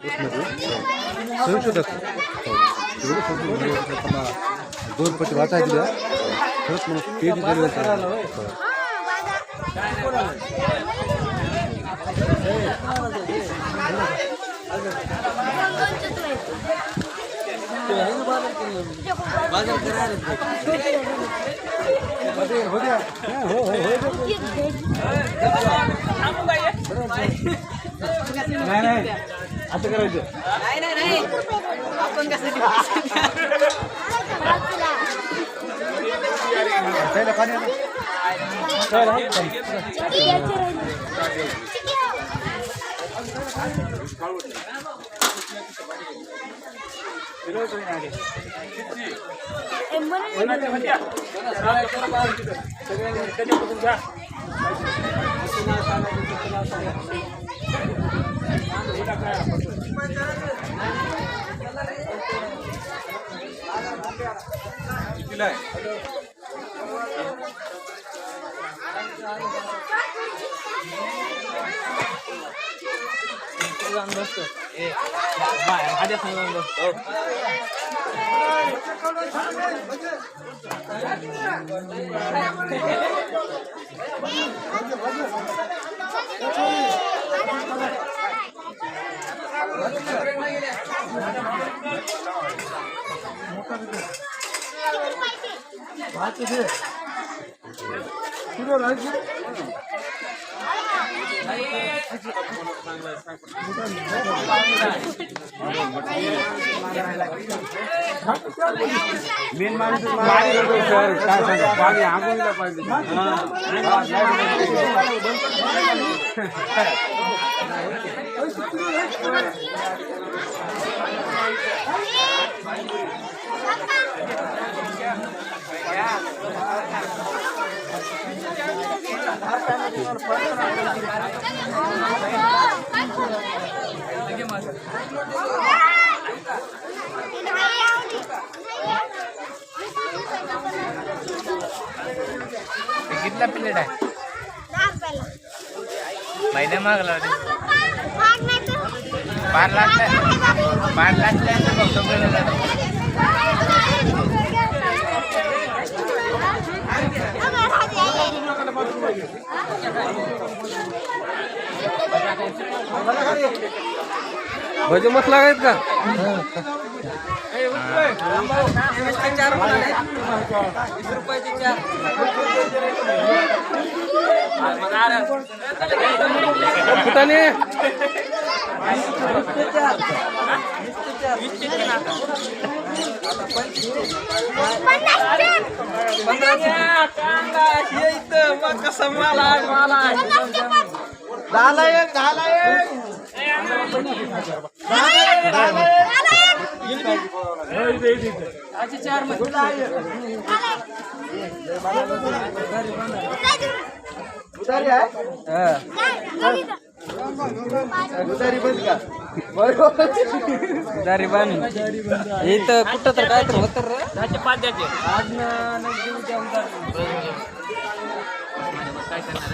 संशोधक दोन पट्टी वाचायला खरंच म्हणून पेज नाही असं करायचं नाही आपण कसं मेन माणूस काय सांगा पाणी आगोयला पाहिजे कितना प्लेट है महीने मागला 5 लाख भजे मस्त लागायत का फुटाने कसं मला झाला एक उधारी बंद का उधारी बंद इथं कुठं तर काय तर होत रे 5 द्यायचे आज काय करणार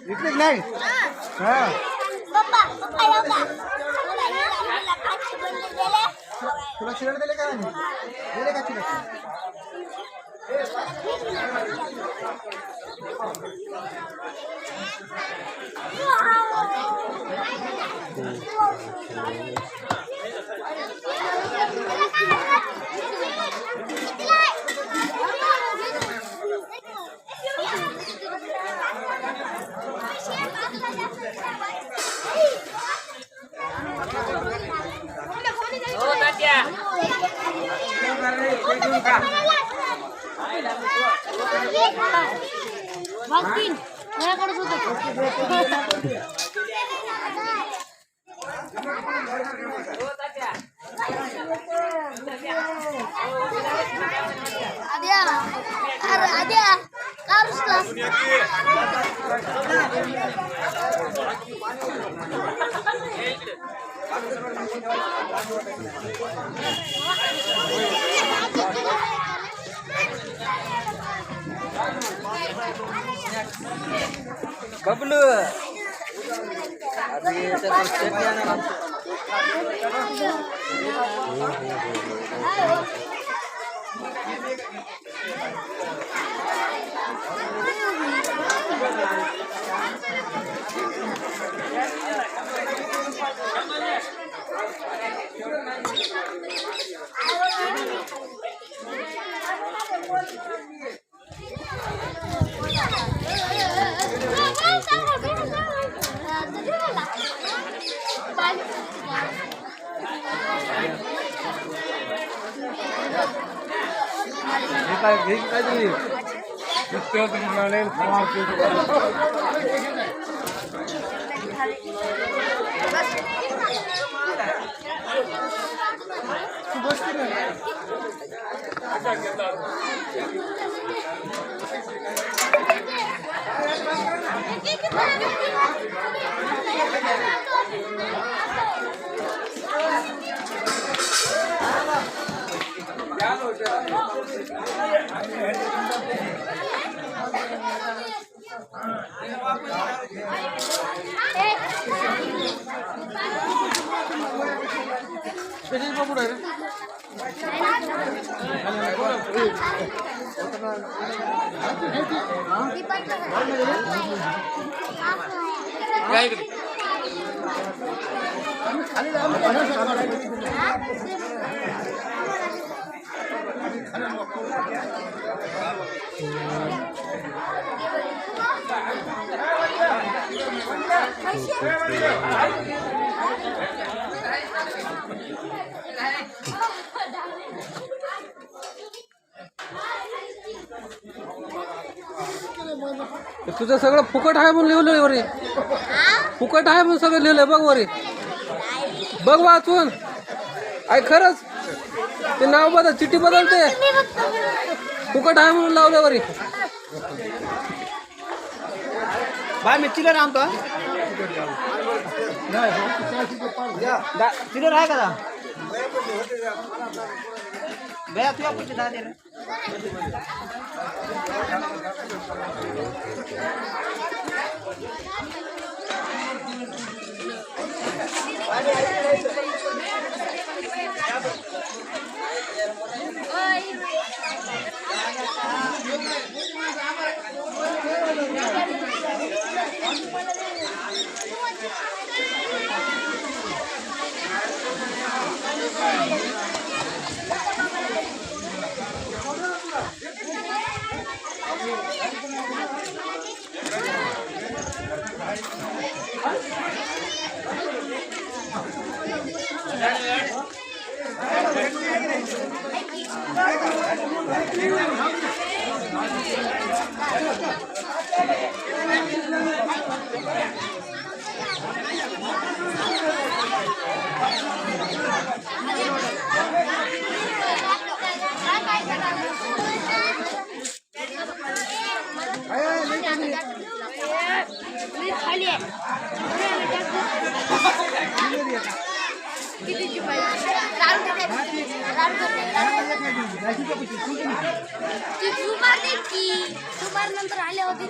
इकडेच नाही हा तुला शिरड दिले का नाही दिले का चिकट वागतीन माझ्याकडेच होतं आद्या अरे आद्या का रुसलास बबलू अभी चलो चटनी आना काय तुम्ही तुझं सगळं फुकट आहे म्हणून लिहिलंय वरी फुकट आहे म्हणून सगळं लिहिलंय बघ वरी बघ वाचून आई खरंच ते नाव बदल चिठ्ठी बदलते फुकट आहे म्हणून लावलं वरी बाय मी चिल्लर आणतो चिल्लर आहे का भैया तू आप कुछ दे रहे कितीची पाहिजे ती दुपार दे की दुपार नंतर आले होते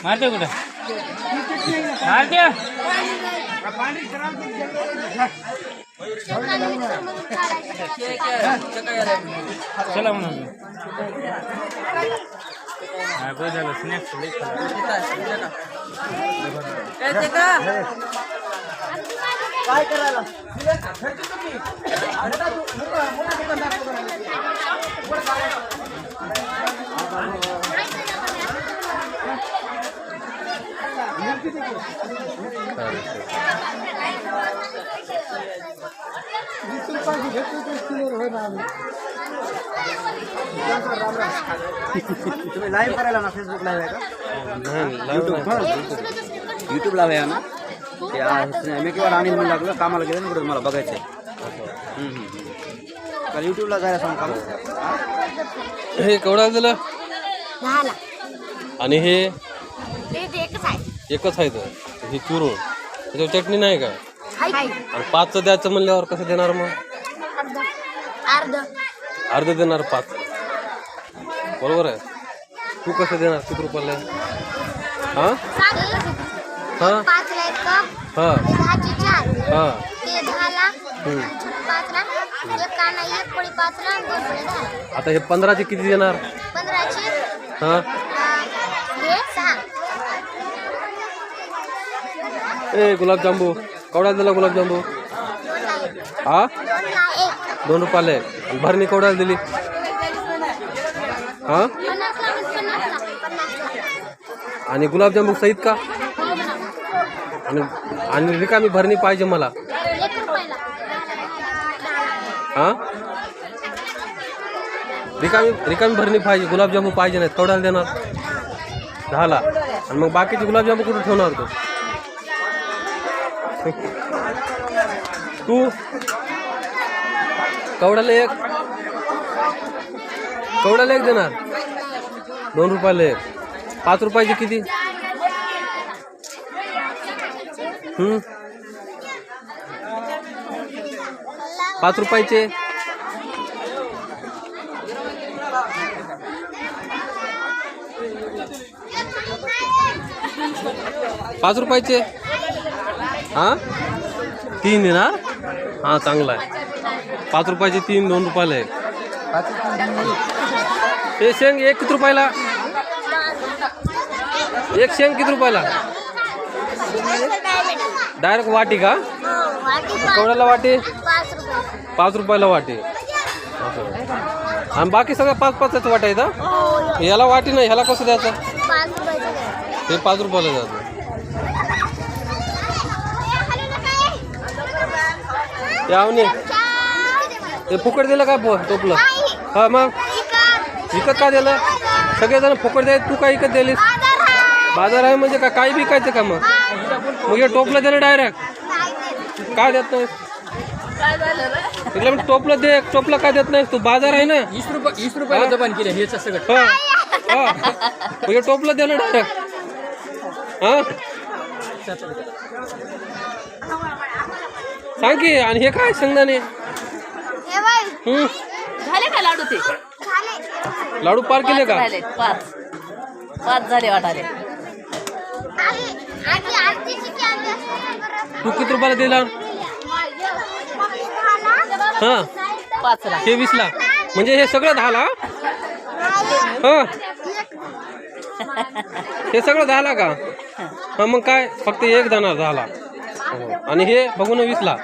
मारते कुठे मारते चला म्हणून झालं स्नॅक्स काय करायला तुम्ही लाईव्ह करायला ना फेसबुक लाईव्ह आहे का युट्यूब लाईव्ह आहे ना ते मी किंवा अनिल म्हणून लागलं कामाला गेलं ना मला बघायचं आहे युट्यूबला जायला सांग का हे केवढा दिलं आणि हे एकच आहे तर हे चुरून त्याच्यावर चटणी नाही का आणि 5चं द्यायचं म्हणल्यावर कसं देणार मग अर्ध देणार 5 बरोबर आहे तू कसं देणार किती रुपयाला हा हा हा हा आता हे 15चे किती देणार हा ए गुलाबजांबू केवढा दिला गुलाबजांबू हा 2 रुपयाला आणि भरणी केवढ्याला दिली हा आणि गुलाबजांबू सहित का आणि रिकामी भरणी पाहिजे मला हा रिकामी भरणी पाहिजे गुलाबजांबू पाहिजे नाही केवढ्याला देणार 10ला आणि मग बाकीचे गुलाबजांबू कुठे ठेवणार तू केवढ्याला एक देणार 2 रुपयाला एक 5 रुपयाचे किती 5 रुपयाचे हा 3 देणार हा चांगला आहे 5 रुपयाचे 3 2 रुपयाला एक हे शेंग एक किती रुपयाला एक शेंग किती रुपयाला डायरेक्ट वाटी का केवढ्याला वाटी 5 रुपयाला वाटी आणि बाकी सगळं 5-5च वाटा आहे का याला वाटी नाही ह्याला कसं द्यायचं हे 5 रुपयाला द्यायचं यावने ते फुकट दिलं का टोपलं हा मग विकत का दिलं सगळेजण फुकट द्यायचं तू काय विकत दिलीस बाजार आहे म्हणजे काय विकायचं का मग हे टोपलं दिलं डायरेक्ट काय देत नाही टोपलं दे टोपलं काय देत नाही तू बाजार आहे ना 20 रुपयाला जबान केलं हे सगळं हे टोपलं दिलं डायरेक्ट हा सांग की आणि हे काय शेंगदाणे झाले का लाडू ते लाडू पार केले का 5 झाले वाटाले तू किती रुपयाला दिला हा 5ला हे 20ला म्हणजे हे सगळं 10ला हा हे सगळं 10ला का हा मग काय फक्त एक जाणार 10ला आणि हे बघून 20ला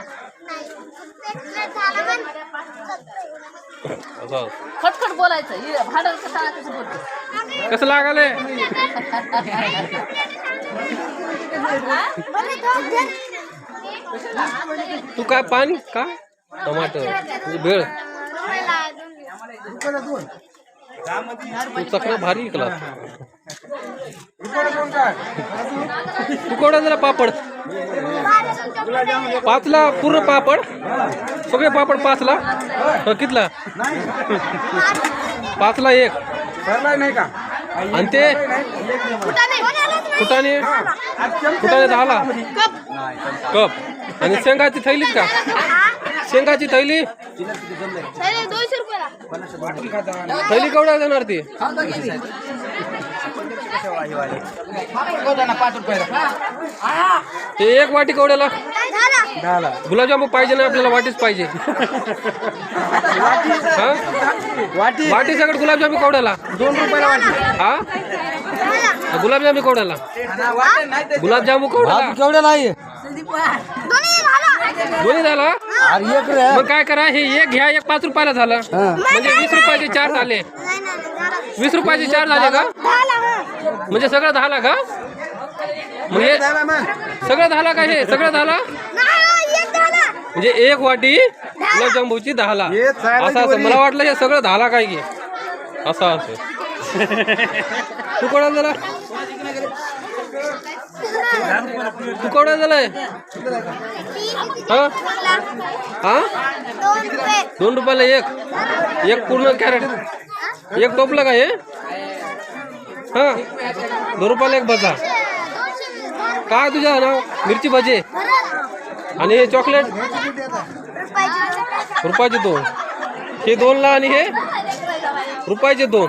खटखट बोलायचं भाडं कसं बोलतो कसं लागाले तू काय पाणी काय टमाटर म्हणजे भेळ तू चक्र भारी विकला तू केवढा दिला पापड 5ला पूर्ण पापड सगळे पापड 5ला कितला 5ला एक नाही का आणि ते फुटाने 10ला कप. आणि शेंगाची थैलीच का? शेंगाची थैली 200 रुपयाला. थैली केवढ्या देणार ती? ते एक वाटी केवढ्याला? गुलाबजामुन पाहिजे ना आपल्याला? वाटीच पाहिजे. हा वाटी सगळं गुलाबजामुन केवढ्याला? 2 रुपयाला वाटी. हा गुलाबजामुन केवढ्याला? गुलाबजामुन केवढ्याला? केवढ्याला आहे? दोन्ही झाला. अरे एक मग काय करा, हे एक घ्या, एक 5 रुपयाला झालं. म्हणजे 20 रुपयाचे 4 झाले. 20 रुपयाचे 4 झाले का? म्हणजे सगळं 10ला का? मग हे सगळं 10ला का? हे सगळं 10ला म्हणजे एक वाटी गुलाबजामुनची 10ला. असं मला वाटलं हे सगळं 10ला काय की असं. तू कोणा झाला? तू कोणा झालाय? हा 2 रुपयाला एक पूर्ण कॅरेट. एक टोपलं का हे? हा 2 रुपयाला एक भजा. काय तुझं नाव? मिरची भजी. आणि हे चॉकलेट रुपयाचे 2. हे 2ला आणि हे रुपयाचे 2.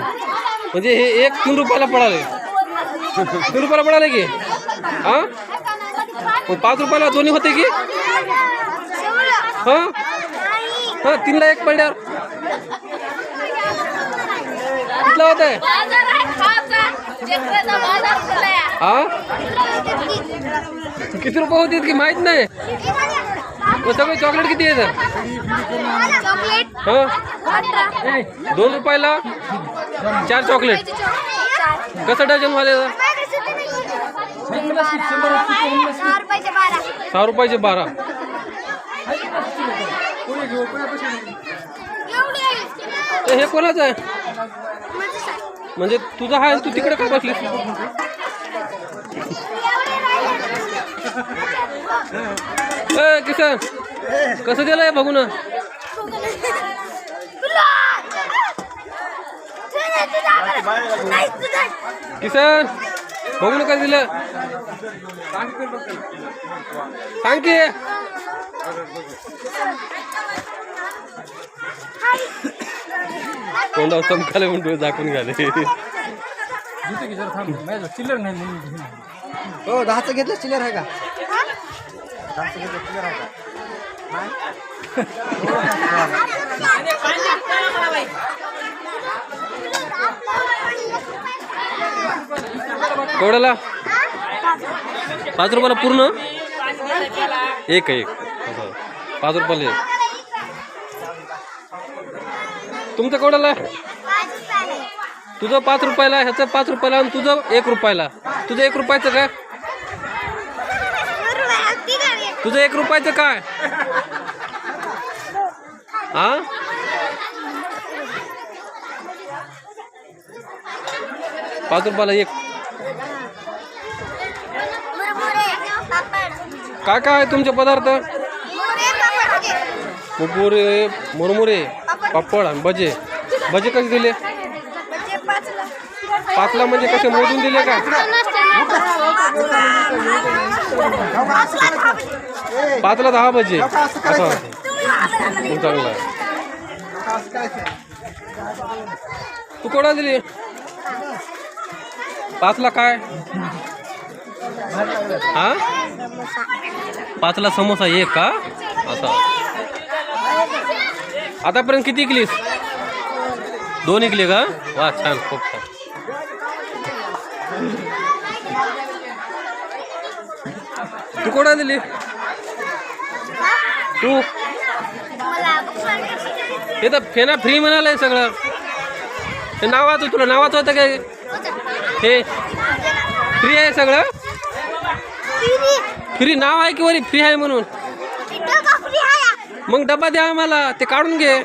म्हणजे हे एक 3 रुपयाला पडाले. 3 रुपयाला पडाले की? हा 5 रुपयाला दोन्ही होते की? हा 3ला एक पडल्यावर कितला होत आहे? हा किती रुपये होते की माहित नाही. सगळे चॉकलेट किती येतं? हा 2 रुपयाला 4 चॉकलेट. कसं डझन वाले? 6 रुपयाचे 12. हे कोणाचं आहे? म्हणजे तुझं आहे तू तिकडे का बसलीस? किसन कसं दिलंय बघू ना. किसन बघू ना कसं दिलं सांग की. तोंडावर चमकाले म्हणतो दाखवून घाले. चिल्लर नाही. हो 10चं घेतलं चिल्लर आहे का? 10चं घेतलं चिल्लर आहे का? केवढ्याला? 5 रुपयाला पूर्ण एक 5 रुपयाला. तुमचं केवढ्याला? तुझं 5 रुपयाला, ह्याचं 5 रुपयाला आणि तुझं 1 रुपयाला. तुझं 1 रुपयाचं काय? तुझं 1 रुपयाचं काय? हा 5 रुपयाला 1. काय काय आहे तुमचे पदार्थ? मुरमुरे मुरमुरे पापड आणि भजे. भजे कसे दिले? 5ला म्हणजे कसे मोजून दिले का? 5ला 10 भजे. असं चांगलं आहे. तू कोणा दिली? 5ला काय? हा 5ला समोसा 1 का? असं. आतापर्यंत किती इकलीस? 2 इकले का? वा छान, खूप छान. तू कोणा दिली? तू हे तर फेना फ्री म्हणालंय सगळं. हे नावाचं तुला नावाचं होतं काय? हे फ्री आहे सगळं? फ्री नाव आहे की वरी फ्री आहे म्हणून? मग डबा द्या आम्हाला, ते काढून घे.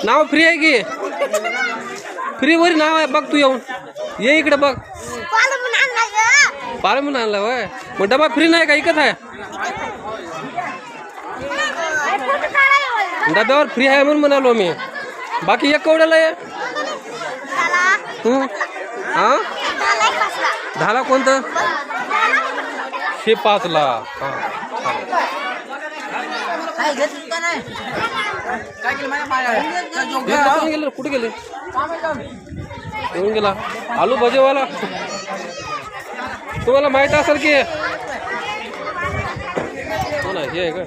नाव फ्री आहे की? फ्री वरी नाव आहे बघ. तू येऊन ये इकडे बघ. पार म्हणून आणला वय. मग डबा फ्री नाही का? इकत आहे डब्यावर फ्री आहे म्हणून म्हणालो मी. बाकी एक केवढ्याला आहे? हा दहाला कोणतं हे 5ला हा गेले कुठे गेले येऊन गेला आलू भजेवाला तुम्हाला माहित असेल की हो ना हे आहे का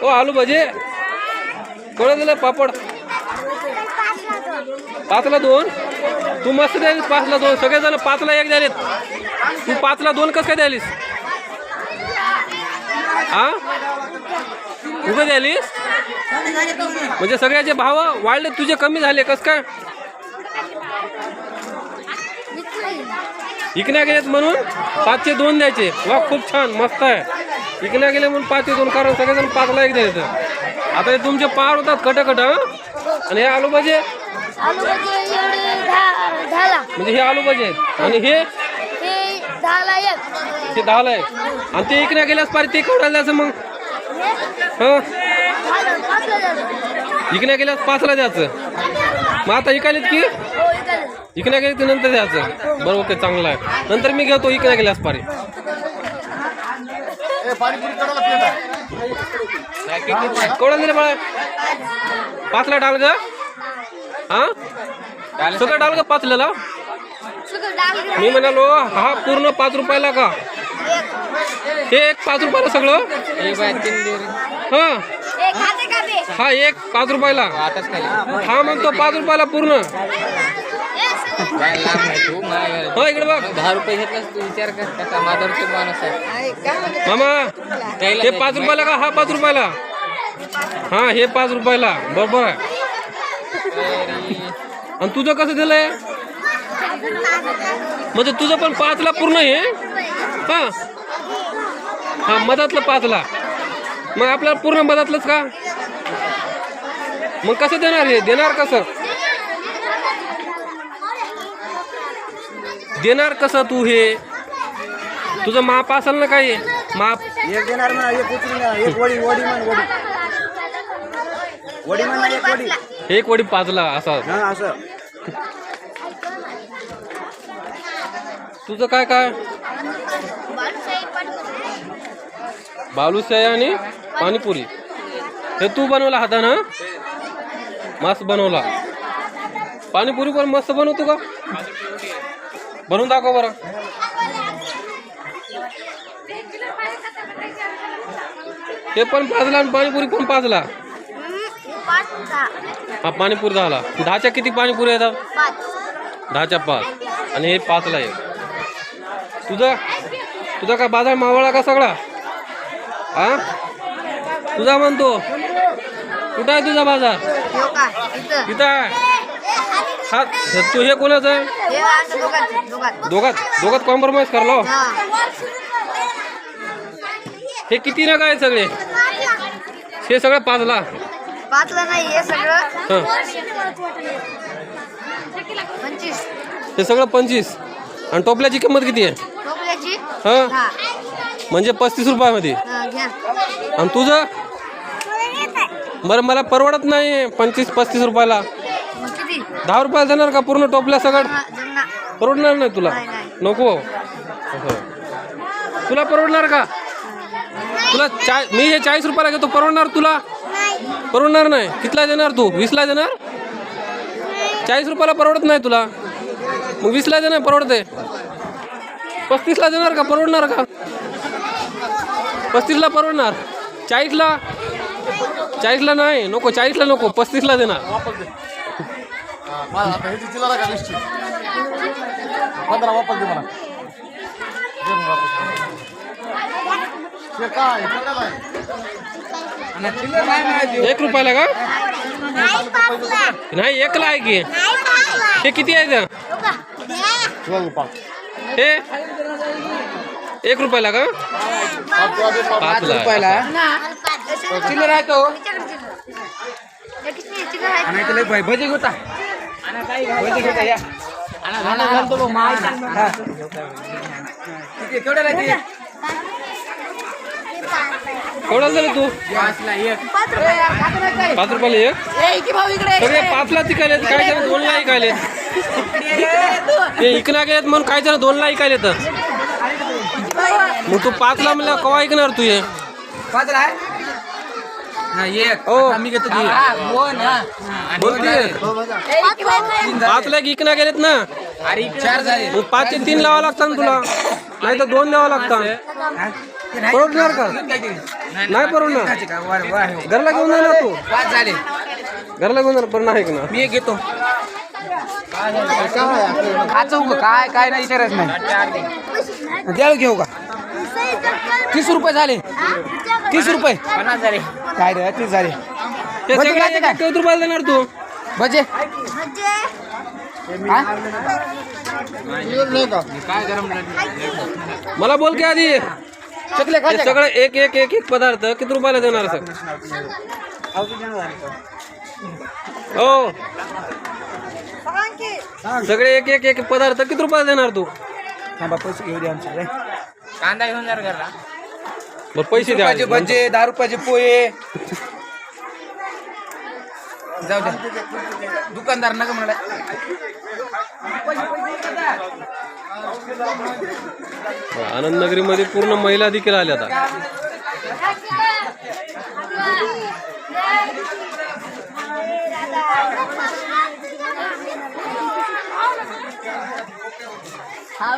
हो आलू भजे कोणा दिलं पापड 5ला 2 तू मस्त द्यालीस 5ला 2 सगळेजण 5ला 1 द्यालेत तू 5ला 2 कसं काय द्यालीस हा उभे द्यालीस म्हणजे सगळ्याचे भाव वाढले तुझे कमी झाले कस काय इकण्या गेलेत म्हणून 5चे 2 द्यायचे वा खूप छान मस्त आहे इकण्या गेले म्हणून 5चे 2 कारण सगळेजण 5ला 1 द्यायचं आता हे तुमचे पार होतात कट आणि हे आलू भाजी म्हणजे हे आलू भाजी आहेत आणि हे 10ला आहे आणि ते इकण्या गेल्यास पारी ते केवढ्याला द्यायचं मग हा इकण्या गेल्यास 5ला द्यायचं मग आता इकायलेत की इकण्या गेले ते नंतर द्यायचं बरं ओके चांगलं आहे नंतर मी घेतो इकण्या गेल्यास पारी केवढा दिले बाळा 5ला डाल ग हा सगळं डाल ग 5ला मी म्हणालो हा पूर्ण 5 रुपयाला का हे एक 5 रुपयाला सगळं हा हा एक 5 रुपयाला हा म्हणतो 5 रुपयाला पूर्ण हो इकडे बघ 10 रुपये घेतलास तू विचार कर कसा माधवचे माणूस आहे मामा हे 5 रुपयाला का हा 5 रुपयाला हा हे 5 रुपयाला बरोबर आहे आणि तुझं कसं दिलंय म्हणजे तुझं पण 5ला पूर्ण आहे हा हा मधातलं 5ला मग आपल्याला पूर्ण मधातलंच का मग कसं देणार हे देणार कसं तू हे तुझं माप असेल ना काही माप एक देणार ना एक एक वडी एक वडी 5ला असा असं तुझं काय बालुशाही आणि पाणीपुरी हे तू बनवला हातानं मस्त बनवला पाणीपुरी पण मस्त बनवतो का बनवून दाखव बरं ते पण 5ला आणि पाणीपुरी पण 5ला हा पाणीपुरी 10ला 10च्या किती पाणीपुरी येतात 10च्या 5 आणि हे 5ला आहे तुझा काय बाजार मावळा का सगळा हा तुझा म्हणतो कुठं आहे तुझा बाजार तिथं आहे हा तू हे कोणाचं आहे दोघात कॉम्प्रोमाइज करलो हे किती ना काय सगळे हे सगळं 5ला नाही हे सगळं हे सगळं 25 आणि टोपल्याची किंमत किती आहे हा म्हणजे 35 रुपयामध्ये आणि तुझं बरं मला परवडत नाही 35 रुपयाला 10 रुपयाला देणार का पूर्ण टोपल्या सगळं परवडणार नाही तुला नको तुला परवडणार का तुला मी हे 40 रुपयाला घेतो परवडणार तुला परवडणार नाही कितला देणार तू 20ला देणार 40 रुपयाला परवडत नाही तुला मग 20ला देणार परवडते 35ला देणार का परवडणार का 35ला परवडणार 40ला नाही नको 40ला नको 35ला देणार एक रुपयाला का नाही 1ला आहे की हे किती आहे हे 1 रुपयाला का 5 रुपयाला चिल्लर आहे तो भजी होता या केवढ्या राहते केवढा झालं तू 5 रुपयाला एक सगळे 5ला तिकायले काय 2ला इकायले ते इकना गेलेत म्हणून काय जण 2 ला ऐकायला येतं. मग तू 5 ला म्हणलं केव्हा ऐकणार तू हे? 5 ला आहे हा एक हो. आता मी घेतो ती. बोलते 5 ला इकना गेलेत ना. अरे 4 झाले मग 5 चे 3 लावा लागतात ना तुला, नाही तर 2 द्यावा लागतात. परवडणार का? नाही परवडणार. घरला घेऊन जाणार तू, 5 झाले घरला घेऊन जाणार पण नाही ना. मी एक घेतो. काय काय नाही विचारच नाही द्याल घेऊ का 30 रुपये झाले 30 रुपये 50 झाले काय रे 30 झाले ते भजे सगळे खायचे काय? किती रुपयाला देणार तू? भजे मला बोल की आधी. चकले हे खायचे सगळं एक एक एक एक पदार्थ किती रुपयाला देणार सर? हो सगळे एक एक एक पदार्थ किती रुपयाला देणार तू? थांबा पैसे घेऊ दे आमचे कांदा घेऊन जर घरला मग पैसे द्या. रुपयाचे भजे 10 रुपयाचे पोहे जाऊ द्या दुकानदार नका म्हणा आनंद नगरी मध्ये पूर्ण महिला देखील आल्या आता. हा